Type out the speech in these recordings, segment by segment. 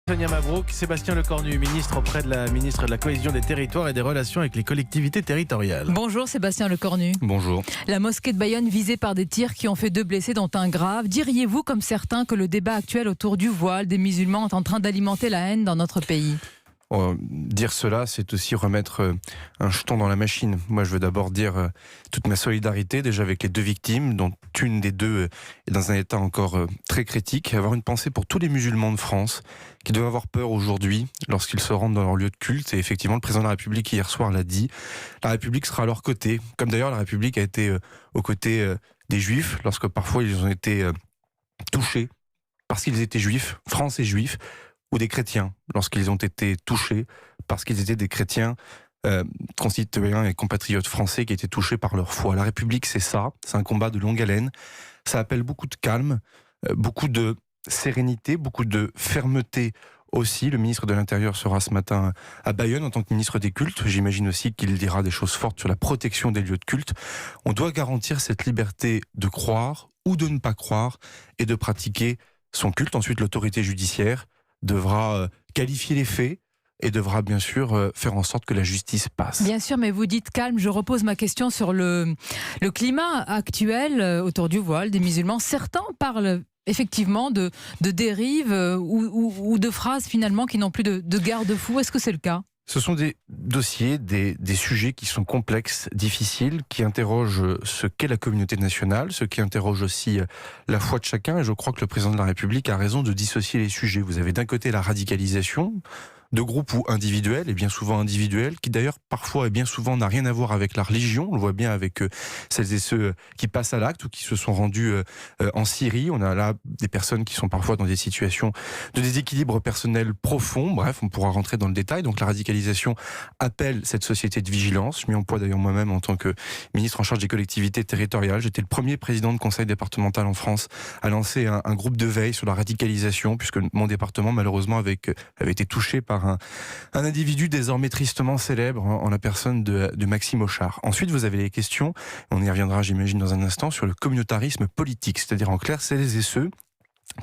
Sonia Mabrouk, Sébastien Lecornu, ministre auprès de la ministre de la Cohésion des Territoires et des Relations avec les collectivités territoriales. Bonjour Sébastien Lecornu. Bonjour. La mosquée de Bayonne visée par des tirs qui ont fait 2 blessés dont un grave. Diriez-vous comme certains que le débat actuel autour du voile des musulmans est en train d'alimenter la haine dans notre pays ? Dire cela, c'est aussi remettre un jeton dans la machine. Moi, je veux d'abord dire toute ma solidarité déjà avec les 2 victimes, dont une des 2 est dans un état encore très critique. Avoir une pensée pour tous les musulmans de France qui doivent avoir peur aujourd'hui lorsqu'ils se rendent dans leur lieu de culte. Et effectivement, le président de la République hier soir l'a dit. La République sera à leur côté, comme d'ailleurs la République a été aux côtés des Juifs lorsque parfois ils ont été touchés parce qu'ils étaient juifs, français juifs, ou des chrétiens, lorsqu'ils ont été touchés parce qu'ils étaient des chrétiens concitoyens et compatriotes français qui étaient touchés par leur foi. La République, c'est ça, c'est un combat de longue haleine. Ça appelle beaucoup de calme, beaucoup de sérénité, beaucoup de fermeté aussi. Le ministre de l'Intérieur sera ce matin à Bayonne en tant que ministre des cultes. J'imagine aussi qu'il dira des choses fortes sur la protection des lieux de culte. On doit garantir cette liberté de croire ou de ne pas croire et de pratiquer son culte. Ensuite, l'autorité judiciaire devra qualifier les faits et devra bien sûr faire en sorte que la justice passe. Bien sûr, mais vous dites calme. Je repose ma question sur le climat actuel autour du voile des musulmans. Certains parlent effectivement de dérives ou de phrases finalement qui n'ont plus de garde-fou. Est-ce que c'est le cas ? Ce sont des dossiers, des sujets qui sont complexes, difficiles, qui interrogent ce qu'est la communauté nationale, ce qui interroge aussi la foi de chacun. Et je crois que le président de la République a raison de dissocier les sujets. Vous avez d'un côté la radicalisation de groupes ou individuels, et bien souvent individuels, qui d'ailleurs parfois et bien souvent n'a rien à voir avec la religion. On le voit bien avec celles et ceux qui passent à l'acte ou qui se sont rendus en Syrie. On a là des personnes qui sont parfois dans des situations de déséquilibre personnel profond. Bref, on pourra rentrer dans le détail. Donc la radicalisation appelle cette société de vigilance. Je m'y emploie d'ailleurs moi-même en tant que ministre en charge des collectivités territoriales. J'étais le premier président de conseil départemental en France à lancer un groupe de veille sur la radicalisation, puisque mon département malheureusement avait été touché par un individu désormais tristement célèbre en la personne de Maxime Auchard. Ensuite, vous avez les questions, on y reviendra j'imagine dans un instant, sur le communautarisme politique, c'est-à-dire en clair, celles et ceux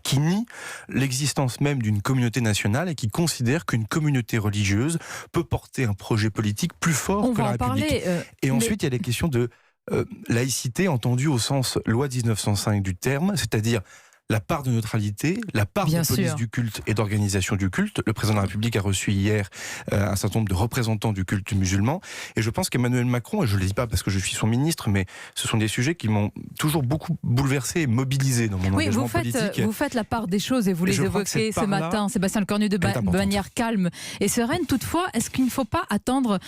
qui nient l'existence même d'une communauté nationale et qui considèrent qu'une communauté religieuse peut porter un projet politique plus fort que la République. Et ensuite, il y a les questions de laïcité entendue au sens loi 1905 du terme, c'est-à-dire la part de neutralité, la part de police du culte et d'organisation du culte. Le président de la République a reçu hier un certain nombre de représentants du culte musulman. Et je pense qu'Emmanuel Macron, et je ne le dis pas parce que je suis son ministre, mais ce sont des sujets qui m'ont toujours beaucoup bouleversé et mobilisé dans mon engagement politique. Vous faites la part des choses et vous les évoquez ce matin, Sébastien Lecornu, de manière calme et sereine. Toutefois, est-ce qu'il ne faut pas attendre...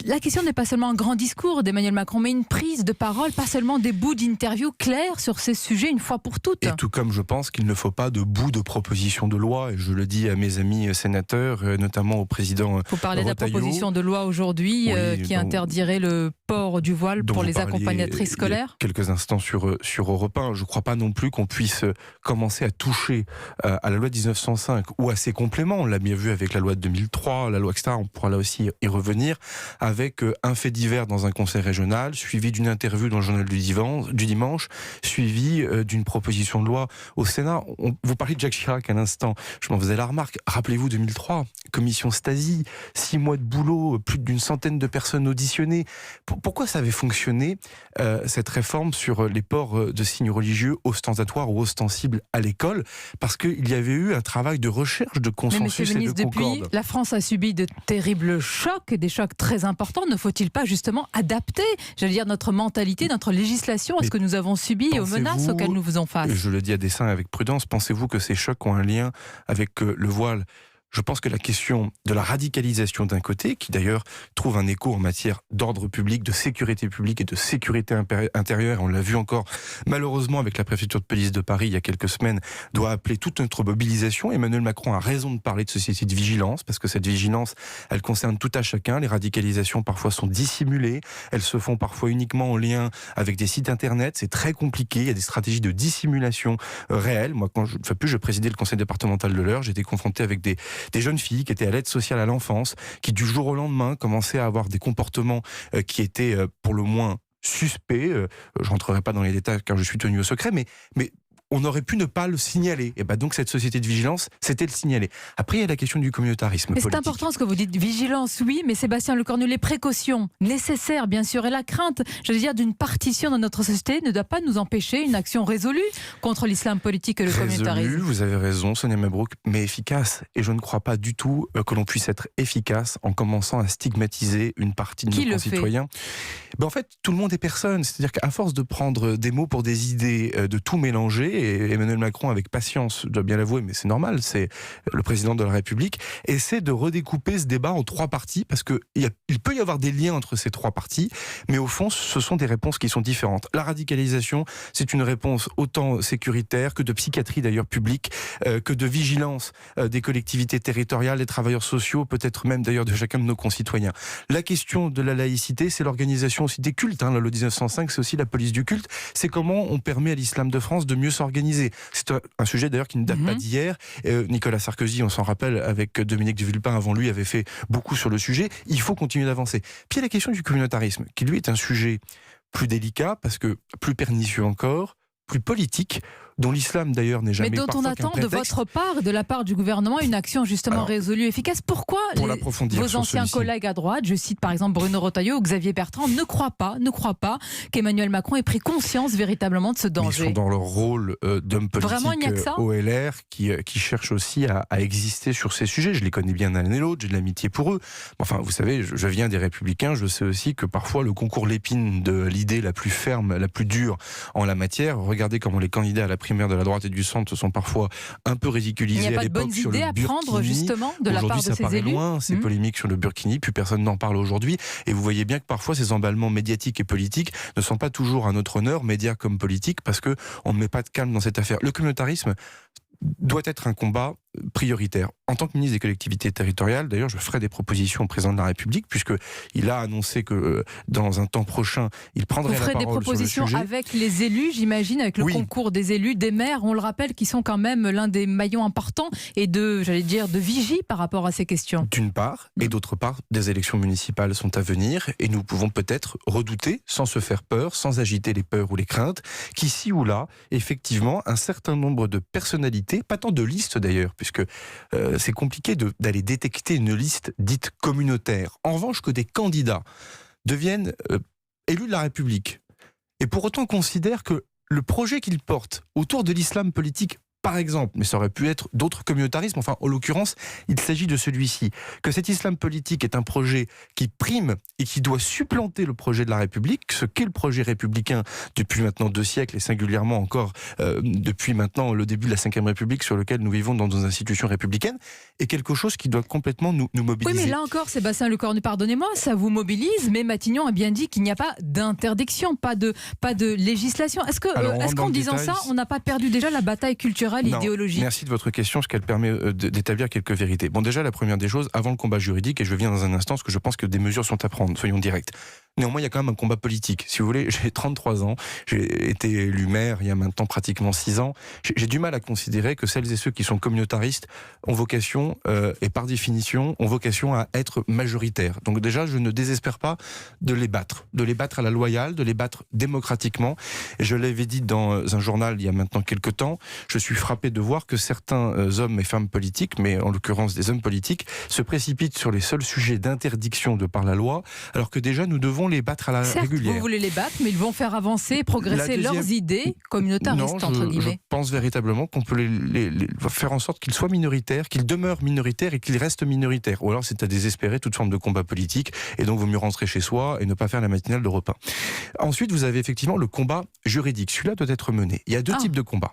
La question n'est pas seulement un grand discours d'Emmanuel Macron, mais une prise de parole, pas seulement des bouts d'interview clairs sur ces sujets une fois pour toutes. Et tout comme je pense qu'il ne faut pas de bout de proposition de loi, et je le dis à mes amis sénateurs, notamment au président Vous parlez de la proposition de loi aujourd'hui qui interdirait le port du voile pour les accompagnatrices scolaires. Quelques instants sur Europe 1. Je ne crois pas non plus qu'on puisse commencer à toucher à la loi 1905 ou à ses compléments. On l'a bien vu avec la loi de 2003, la loi etc. On pourra là aussi y revenir, avec un fait divers dans un conseil régional, suivi d'une interview dans le journal du dimanche, suivi d'une proposition de loi au Sénat. Vous parlez de Jacques Chirac à l'instant, je m'en faisais la remarque. Rappelez-vous 2003, commission Stasi, 6 mois de boulot, plus d'une centaine de personnes auditionnées. Pourquoi ça avait fonctionné, cette réforme sur les ports de signes religieux ostentatoires ou ostensibles à l'école? Parce qu'il y avait eu un travail de recherche, de consensus et de concorde. Depuis, la France a subi de terribles chocs, des chocs très importants. Ne faut-il pas justement adapter, j'allais dire, notre mentalité, notre législation à ce que nous avons subi et aux menaces auxquelles nous faisons face? Je le dis à dessein avec prudence, pensez-vous que ces chocs ont un lien avec le voile? Je pense que la question de la radicalisation d'un côté, qui d'ailleurs trouve un écho en matière d'ordre public, de sécurité publique et de sécurité intérieure, on l'a vu encore malheureusement avec la préfecture de police de Paris il y a quelques semaines, doit appeler toute notre mobilisation. Emmanuel Macron a raison de parler de société de vigilance, parce que cette vigilance, elle concerne tout à chacun. Les radicalisations parfois sont dissimulées, elles se font parfois uniquement en lien avec des sites internet, c'est très compliqué, il y a des stratégies de dissimulation réelles. Moi, quand je présidais le conseil départemental de l'Eure, j'étais confronté avec des jeunes filles qui étaient à l'aide sociale à l'enfance, qui du jour au lendemain commençaient à avoir des comportements qui étaient pour le moins suspects. Je rentrerai pas dans les détails car je suis tenu au secret, mais on aurait pu ne pas le signaler. Et donc cette société de vigilance, c'était le signaler. Après, il y a la question du communautarisme politique. C'est important ce que vous dites, vigilance, oui, mais Sébastien Lecornu, les précautions nécessaires, bien sûr, et la crainte, d'une partition dans notre société ne doit pas nous empêcher une action résolue contre l'islam politique et le communautarisme. Vous avez raison, Sonia Mabrouk, mais efficace. Et je ne crois pas du tout que l'on puisse être efficace en commençant à stigmatiser une partie de nos concitoyens. En fait, tout le monde est personne. C'est-à-dire qu'à force de prendre des mots pour des idées, de tout mélanger, et Emmanuel Macron, avec patience, je dois bien l'avouer, mais c'est normal, c'est le président de la République, essaie de redécouper ce débat en 3 parties, parce qu'il peut y avoir des liens entre ces 3 parties, mais au fond, ce sont des réponses qui sont différentes. La radicalisation, c'est une réponse autant sécuritaire que de psychiatrie d'ailleurs publique, que de vigilance des collectivités territoriales, des travailleurs sociaux, peut-être même d'ailleurs de chacun de nos concitoyens. La question de la laïcité, c'est l'organisation aussi des cultes. La loi 1905, c'est aussi la police du culte. C'est comment on permet à l'islam de France de mieux s'organiser. C'est un sujet d'ailleurs qui ne date pas d'hier. Nicolas Sarkozy, on s'en rappelle, avec Dominique de Villepin avant lui, avait fait beaucoup sur le sujet. Il faut continuer d'avancer. Puis il y a la question du communautarisme, qui lui est un sujet plus délicat, parce que plus pernicieux encore, plus politique, dont l'islam d'ailleurs n'est jamais parfois qu'un prétexte. Mais dont on attend de votre part, de la part du gouvernement, une action justement résolue, efficace. Pourquoi vos anciens collègues à droite, je cite par exemple Bruno Retailleau ou Xavier Bertrand, ne croient pas qu'Emmanuel Macron ait pris conscience véritablement de ce danger? Ils sont dans leur rôle d'homme politique. Vraiment, il n'y a que ça au LR qui cherchent aussi à exister sur ces sujets. Je les connais bien l'un et l'autre, j'ai de l'amitié pour eux. Enfin, vous savez, je viens des Républicains, je sais aussi que parfois le concours l'épine de l'idée la plus ferme, la plus dure en la matière. Regardez comment les candidats à la primaire de la droite et du centre sont parfois un peu ridiculisés à l'époque sur le Burkini. Il n'y a pas de bonnes idées à prendre justement de la part de ces élus. Aujourd'hui, ça paraît loin, ces polémiques sur le Burkini, plus personne n'en parle aujourd'hui. Et vous voyez bien que parfois ces emballements médiatiques et politiques ne sont pas toujours à notre honneur, médias comme politiques, parce qu'on ne met pas de calme dans cette affaire. Le communautarisme doit être un combat prioritaire. En tant que ministre des collectivités territoriales, d'ailleurs, je ferai des propositions au président de la République, puisqu'il a annoncé que dans un temps prochain, il prendrait la parole sur le sujet. Vous ferez des propositions avec les élus, j'imagine, avec le concours des élus, des maires, on le rappelle, qui sont quand même l'un des maillons importants et de vigie par rapport à ces questions. D'une part, et d'autre part, des élections municipales sont à venir, et nous pouvons peut-être redouter, sans se faire peur, sans agiter les peurs ou les craintes, qu'ici ou là, effectivement, un certain nombre de personnalités, pas tant de listes d'ailleurs, puisque c'est compliqué d'aller détecter une liste dite communautaire. En revanche, que des candidats deviennent élus de la République, et pour autant considèrent que le projet qu'ils portent autour de l'islam politique, par exemple, mais ça aurait pu être d'autres communautarismes, enfin, en l'occurrence, il s'agit de celui-ci, que cet islam politique est un projet qui prime et qui doit supplanter le projet de la République, ce qu'est le projet républicain depuis maintenant 2 siècles, et singulièrement encore depuis maintenant le début de la Ve République, sur lequel nous vivons dans nos institutions républicaines, est quelque chose qui doit complètement nous mobiliser. Oui, mais là encore, Sébastien Lecornu, pardonnez-moi, ça vous mobilise, mais Matignon a bien dit qu'il n'y a pas d'interdiction, pas de législation. Est-ce qu'en disant ça, on n'a pas perdu déjà la bataille culturelle, idéologique? Merci de votre question, parce qu'elle permet d'établir quelques vérités. Bon, déjà, la première des choses, avant le combat juridique, et je viens dans un instant, parce que je pense que des mesures sont à prendre, soyons directs. Néanmoins, il y a quand même un combat politique. Si vous voulez, j'ai 33 ans, j'ai été élu maire il y a maintenant pratiquement 6 ans. J'ai du mal à considérer que celles et ceux qui sont communautaristes ont vocation, et par définition, ont vocation à être majoritaires. Donc déjà, je ne désespère pas de les battre à la loyale, de les battre démocratiquement. Et je l'avais dit dans un journal il y a maintenant quelques temps, je suis frappé de voir que certains hommes et femmes politiques, mais en l'occurrence des hommes politiques, se précipitent sur les seuls sujets d'interdiction de par la loi, alors que déjà nous devons les battre à la régulière. Vous voulez les battre, mais ils vont faire avancer, progresser leurs idées communautaristes, entre guillemets. Je pense véritablement qu'on peut les faire en sorte qu'ils soient minoritaires, qu'ils demeurent minoritaires et qu'ils restent minoritaires. Ou alors c'est à désespérer toute forme de combat politique, et donc vaut mieux rentrer chez soi et ne pas faire la matinale de repas. Ensuite, vous avez effectivement le combat juridique. Celui-là doit être mené. Il y a 2 types de combats.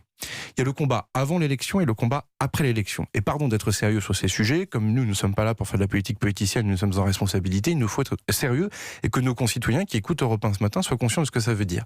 Il y a le combat avant l'élection et le combat après l'élection. Et pardon d'être sérieux sur ces sujets, comme nous ne sommes pas là pour faire de la politique politicienne, nous sommes en responsabilité, il nous faut être sérieux et que nos concitoyens qui écoutent Europe 1 ce matin soient conscients de ce que ça veut dire.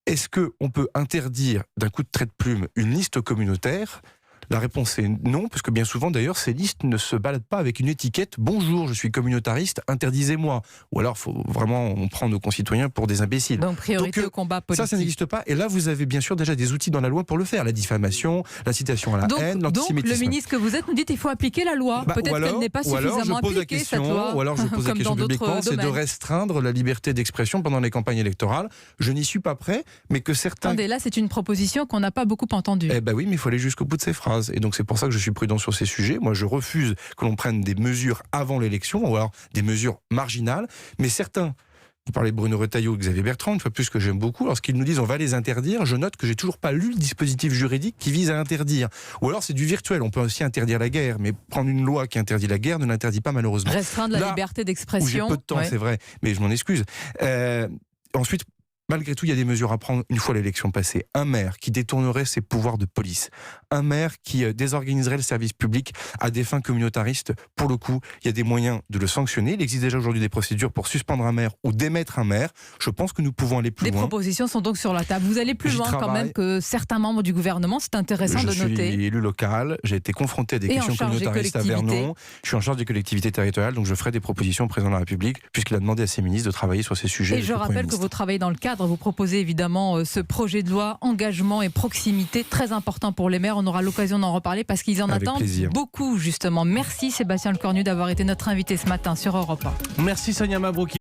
Est-ce qu'on peut interdire d'un coup de trait de plume une liste communautaire ? La réponse est non, parce que bien souvent d'ailleurs ces listes ne se baladent pas avec une étiquette « Bonjour, je suis communautariste, interdisez-moi ». Ou alors faut vraiment on prend nos concitoyens pour des imbéciles. Donc priorité au combat politique. Ça n'existe pas. Et là vous avez bien sûr déjà des outils dans la loi pour le faire. La diffamation, l'incitation à la haine, l'antisémitisme. Donc le ministre que vous êtes nous dit qu'il faut appliquer la loi. Peut-être qu'elle n'est pas suffisamment appliquée cette loi. Ou alors je pose la question publiquement, c'est de restreindre la liberté d'expression pendant les campagnes électorales. Je n'y suis pas prêt, mais que certains... Attendez, là c'est une proposition qu'on n'a pas beaucoup entendue. Eh ben oui, mais il faut aller jusqu'au bout de ces phrases. Et donc c'est pour ça que je suis prudent sur ces sujets. Moi je refuse que l'on prenne des mesures avant l'élection, ou alors des mesures marginales. Mais certains... Vous parlez de Bruno Retailleau et Xavier Bertrand, une fois plus que j'aime beaucoup, lorsqu'ils nous disent on va les interdire, je note que j'ai toujours pas lu le dispositif juridique qui vise à interdire. Ou alors c'est du virtuel, on peut aussi interdire la guerre, mais prendre une loi qui interdit la guerre ne l'interdit pas malheureusement. Restreindre la liberté d'expression. J'ai peu de temps, c'est vrai, mais je m'en excuse. Ensuite, malgré tout, il y a des mesures à prendre une fois l'élection passée. Un maire qui détournerait ses pouvoirs de police. Un maire qui désorganiserait le service public à des fins communautaristes. Pour le coup, il y a des moyens de le sanctionner. Il existe déjà aujourd'hui des procédures pour suspendre un maire ou démettre un maire. Je pense que nous pouvons aller plus loin. Des propositions sont donc sur la table. Vous allez plus loin quand même que certains membres du gouvernement. C'est intéressant de noter. Je suis élu local. J'ai été confronté à des questions communautaristes à Vernon. Je suis en charge des collectivités territoriales. Donc je ferai des propositions au président de la République puisqu'il a demandé à ses ministres de travailler sur ces sujets. Et je rappelle que vous travaillez dans le cadre. Vous proposez évidemment ce projet de loi engagement et proximité très important pour les maires. On aura l'occasion d'en reparler parce qu'ils en attendent beaucoup justement. Merci Sébastien Lecornu d'avoir été notre invité ce matin sur Europe 1. Merci Sonia Mabrouk.